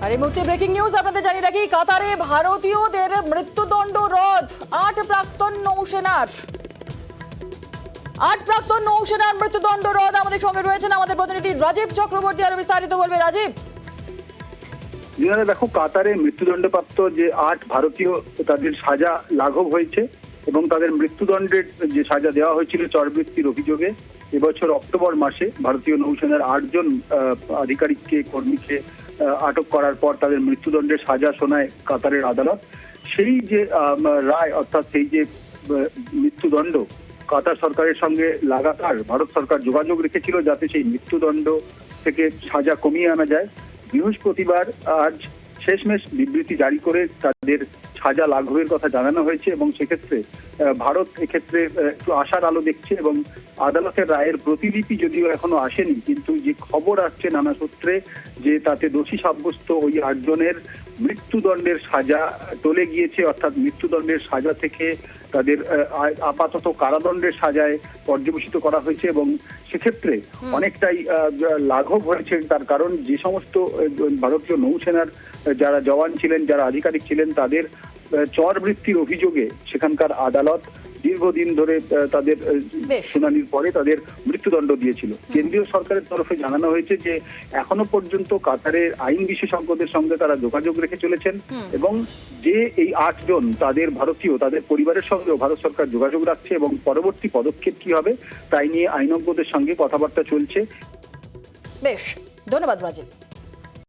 আর এই মুহূর্তে breaking news আপনাদের জানিয়ে রাখি, কাতারে ভারতীয়দের মৃত্যুদণ্ড রদ। 8 প্রাক্তন নৌসেনার মৃত্যুদণ্ড রদ। আমাদের সঙ্গে রয়েছেন আমাদের প্রতিনিধি রাজীব চক্রবর্তী, আরো বিস্তারিত বলবে রাজীব। দেখো, কাতারে মৃত্যুদণ্ডপ্রাপ্ত যে 8 ভারতীয়, তাদের সাজা লাঘব হয়েছে এবং তাদের মৃত্যুদণ্ডের যে সাজা দেওয়া হয়েছিল চরবৃত্তির অভিযোগে এবছর অক্টোবর মাসে ভারতীয় নৌসেনার 8 জন আধিকারিককে, কর্মীকে আটক করার পর তাদের মৃত্যুদণ্ডের সাজা শোনায় কাতারের আদালত। সেই যে রায়, অর্থাৎ সেই যে মৃত্যুদণ্ড, কাতার সরকারের সঙ্গে লাগাতার ভারত সরকার যোগাযোগ রেখেছিল যাতে সেই মৃত্যুদণ্ড থেকে সাজা কমিয়ে আনা যায়। বৃহস্পতিবার আজ শেষমেশ বিবৃতি জারি করে তাদের সাজা লাঘবের কথা জানানো হয়েছে এবং সেক্ষেত্রে ভারত এক্ষেত্রে একটু আশার আলো দেখছে এবং আদালতের রায়ের প্রতিলিপি যদিও এখনো আসেনি, কিন্তু যে খবর আসছে নানা সূত্রে যে তাতে দোষী সাব্যস্ত ওই 8 জনের মৃত্যুদণ্ডের সাজা টলে গিয়েছে, অর্থাৎ মৃত্যুদণ্ডের সাজা থেকে তাদের আপাতত কারাদণ্ডের সাজায় পর্যবেসিত করা হয়েছে এবং সেক্ষেত্রে অনেকটাই লাঘব হয়েছে। তার কারণ যে সমস্ত ভারতীয় নৌসেনার যারা জওয়ান ছিলেন, যারা আধিকারিক ছিলেন, তাদের চরবৃত্তির অভিযোগে সেখানকার আদালত দীর্ঘদিন ধরে তাদের শুনানির পরে তাদের মৃত্যুদণ্ড দিয়েছিল। কেন্দ্রীয় সরকারের তরফে জানানো হয়েছে যে এখনো পর্যন্ত কাতারের আইন বিশেষজ্ঞদের সঙ্গে তারা যোগাযোগ রেখে চলেছেন এবং যে এই 8 জন তাদের ভারতীয়, তাদের পরিবারের সঙ্গেও ভারত সরকার যোগাযোগ রাখছে এবং পরবর্তী পদক্ষেপ কি হবে তাই নিয়ে আইনজ্ঞদের সঙ্গে কথাবার্তা চলছে। বেশ, ধন্যবাদ রাজীব।